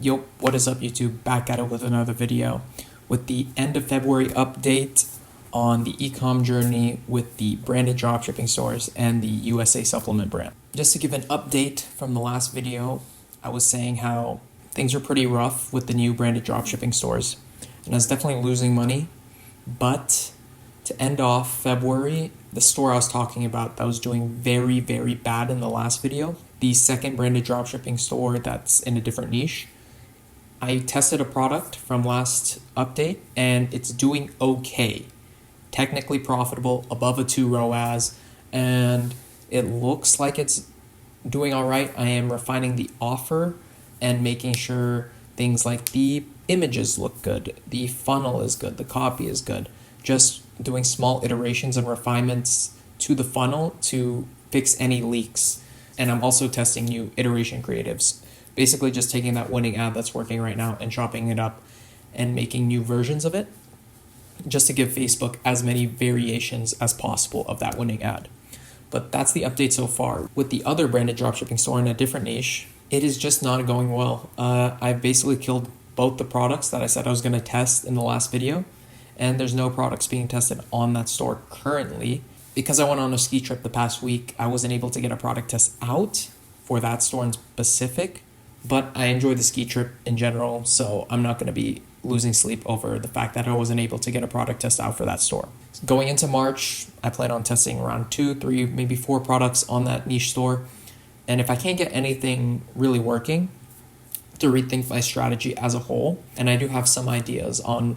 Yo, what is up YouTube? Back at it with another video with the end of February update on the ecom journey with the branded dropshipping stores and the USA supplement brand. Just to give an update from the last video, I was saying how things are pretty rough with the new branded dropshipping stores, and I was definitely losing money. But to end off February, the store I was talking about that was doing very, very bad in the last video, the second branded dropshipping store that's in a different niche, I tested a product from last update and it's doing okay. Technically profitable, above a 2 ROAS, and it looks like it's doing all right. I am refining the offer and making sure things like the images look good, the funnel is good, the copy is good. Just doing small iterations and refinements to the funnel to fix any leaks. And I'm also testing new iteration creatives. Basically just taking that winning ad that's working right now and chopping it up and making new versions of it just to give Facebook as many variations as possible of that winning ad. But that's the update so far. With the other branded dropshipping store in a different niche, it is just not going well. I've basically killed both the products that I said I was going to test in the last video, and there's no products being tested on that store currently. Because I went on a ski trip the past week, I wasn't able to get a product test out for that store in specific. But I enjoyed the ski trip in general, so I'm not going to be losing sleep over the fact that I wasn't able to get a product test out for that store. Going into March, I plan on testing around 2, 3, maybe 4 products on that niche store. And if I can't get anything really working, to rethink my strategy as a whole. And I do have some ideas on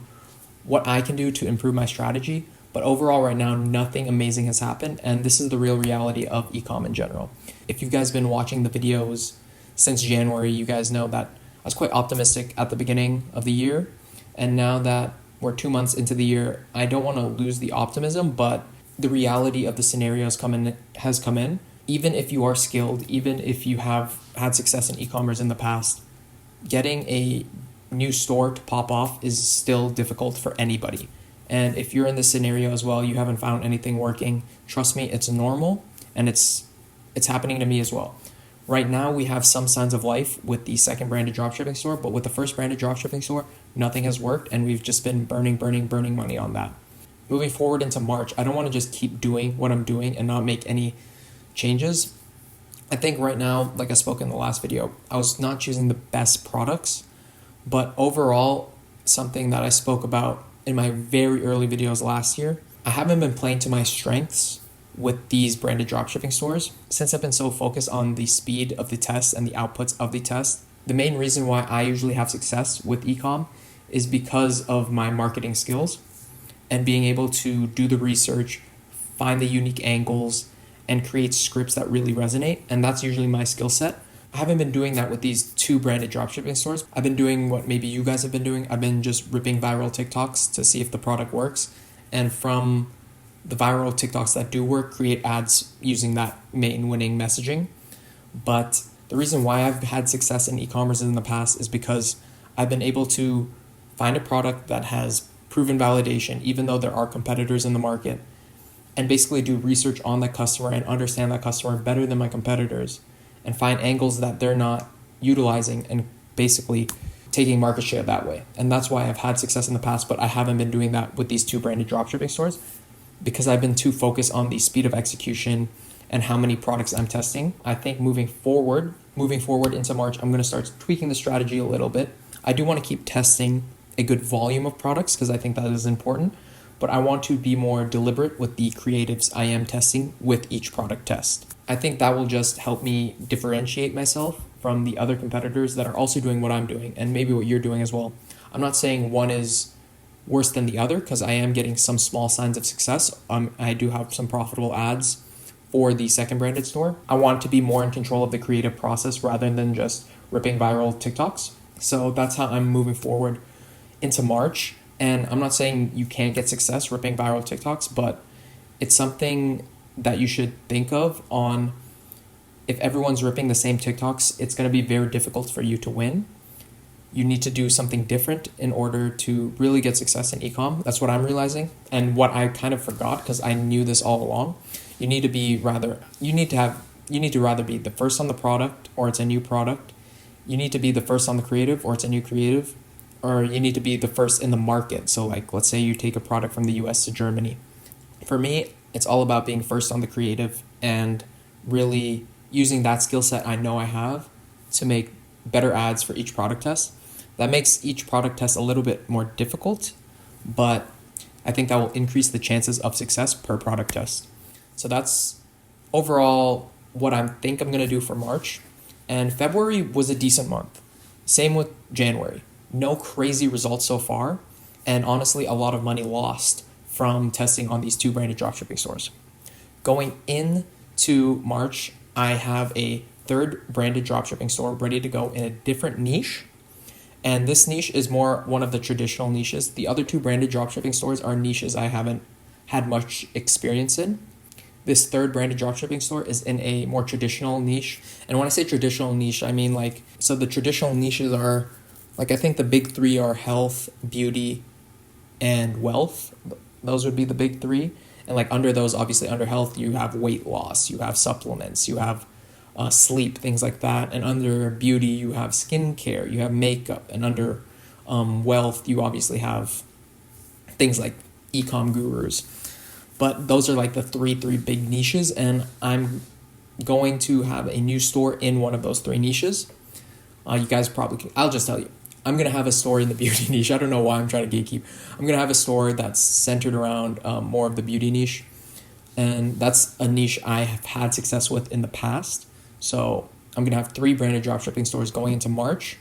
what I can do to improve my strategy. But overall, right now, nothing amazing has happened. And this is the real reality of ecom in general. If you guys been watching the videos since January, you guys know that I was quite optimistic at the beginning of the year. And now that we're 2 months into the year, I don't want to lose the optimism, but the reality of the scenario has come in. Even if you are skilled, even if you have had success in e-commerce in the past, getting a new store to pop off is still difficult for anybody. And if you're in this scenario as well, you haven't found anything working, trust me, it's normal, and it's happening to me as well. Right now, we have some signs of life with the second branded dropshipping store, but with the first branded dropshipping store, nothing has worked, and we've just been burning money on that. Moving forward into March, I don't want to just keep doing what I'm doing and not make any changes. I think right now, like I spoke in the last video, I was not choosing the best products, but overall, something that I spoke about in my very early videos last year, I haven't been playing to my strengths with these branded dropshipping stores. Since I've been so focused on the speed of the test and the outputs of the test, the main reason why I usually have success with ecom is because of my marketing skills and being able to do the research, find the unique angles, and create scripts that really resonate. And that's usually my skill set. I haven't been doing that with these 2 branded dropshipping stores. I've been doing what maybe you guys have been doing. I've been just ripping viral TikToks to see if the product works. And from the viral TikToks that do work, create ads using that main winning messaging. But the reason why I've had success in e-commerce in the past is because I've been able to find a product that has proven validation, even though there are competitors in the market, and basically do research on that customer and understand that customer better than my competitors and find angles that they're not utilizing and basically taking market share that way. And that's why I've had success in the past, but I haven't been doing that with these 2 branded dropshipping stores, because I've been too focused on the speed of execution and how many products I'm testing. I think moving forward into March, I'm going to start tweaking the strategy a little bit. I do want to keep testing a good volume of products because I think that is important, but I want to be more deliberate with the creatives I am testing with each product test. I think that will just help me differentiate myself from the other competitors that are also doing what I'm doing and maybe what you're doing as well. I'm not saying one is worse than the other because I am getting some small signs of success. I do have some profitable ads for the second branded store. I want to be more in control of the creative process rather than just ripping viral TikToks. So that's how I'm moving forward into March. And I'm not saying you can't get success ripping viral TikToks, but it's something that you should think of on if everyone's ripping the same TikToks, it's going to be very difficult for you to win. You need to do something different in order to really get success in ecom. That's what I'm realizing. And what I kind of forgot because I knew this all along. You need to rather be the first on the product, or it's a new product, you need to be the first on the creative, or it's a new creative, or you need to be the first in the market. So like, let's say you take a product from the US to Germany. For me, it's all about being first on the creative and really using that skill set I know I have to make better ads for each product test. That makes each product test a little bit more difficult, but I think that will increase the chances of success per product test. So that's overall what I think I'm going to do for March. And February was a decent month. Same with January. No crazy results so far, and honestly, a lot of money lost from testing on these 2 branded dropshipping stores. Going into March, I have a 3rd branded dropshipping store ready to go in a different niche. And this niche is more one of the traditional niches. The other 2 branded dropshipping stores are niches I haven't had much experience in. This 3rd branded dropshipping store is in a more traditional niche. And when I say traditional niche, I mean so the traditional niches are, I think the big 3 are health, beauty, and wealth. Those would be the big 3. And under those, obviously under health, you have weight loss, you have supplements, you have sleep, things like that. And under beauty, you have skincare, you have makeup. And under wealth, you obviously have things like ecom gurus. But those are the three big niches, and I'm going to have a new store in one of those 3 niches. You guys I'll just tell you, I'm going to have a store in the beauty niche. I don't know why I'm trying to gatekeep. I'm going to have a store that's centered around more of the beauty niche, and that's a niche I have had success with in the past. So I'm going to have 3 branded dropshipping stores going into March,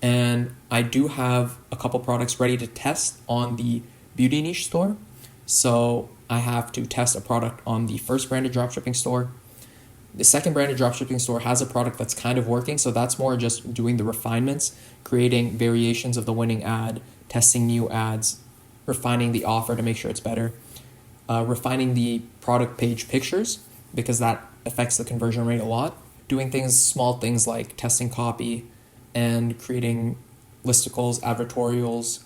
and I do have a couple products ready to test on the beauty niche store. So I have to test a product on the 1st branded dropshipping store. The 2nd branded dropshipping store has a product that's kind of working, so that's more just doing the refinements, creating variations of the winning ad, testing new ads, refining the offer to make sure it's better, refining the product page pictures because that affects the conversion rate a lot, doing small things like testing copy and creating listicles, advertorials,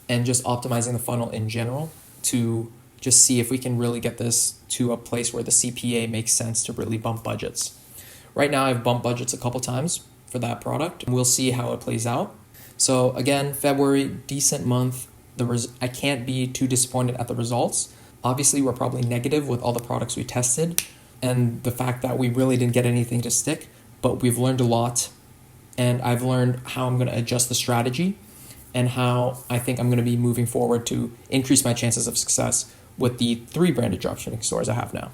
and just optimizing the funnel in general to just see if we can really get this to a place where the CPA makes sense to really bump budgets. Right now, I've bumped budgets a couple times for that product. We'll see how it plays out. So again, February, decent month. I can't be too disappointed at the results. Obviously, we're probably negative with all the products we tested and the fact that we really didn't get anything to stick, but we've learned a lot, and I've learned how I'm going to adjust the strategy and how I think I'm going to be moving forward to increase my chances of success with the 3 branded dropshipping stores I have now.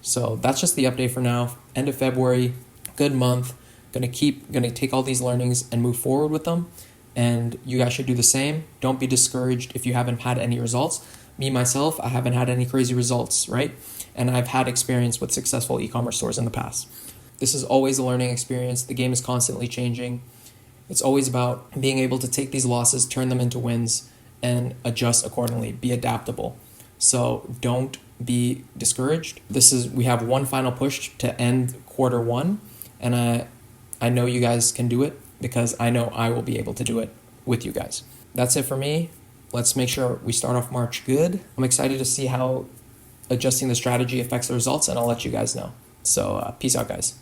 So that's just the update for now. End of February, good month. Gonna take all these learnings and move forward with them. And you guys should do the same. Don't be discouraged if you haven't had any results. Me, myself, I haven't had any crazy results, right? And I've had experience with successful e-commerce stores in the past. This is always a learning experience. The game is constantly changing. It's always about being able to take these losses, turn them into wins, and adjust accordingly, be adaptable. So don't be discouraged. We have one final push to end Q1, and I know you guys can do it because I know I will be able to do it with you guys. That's it for me. Let's make sure we start off March good. I'm excited to see how adjusting the strategy affects the results, and I'll let you guys know. So peace out, guys.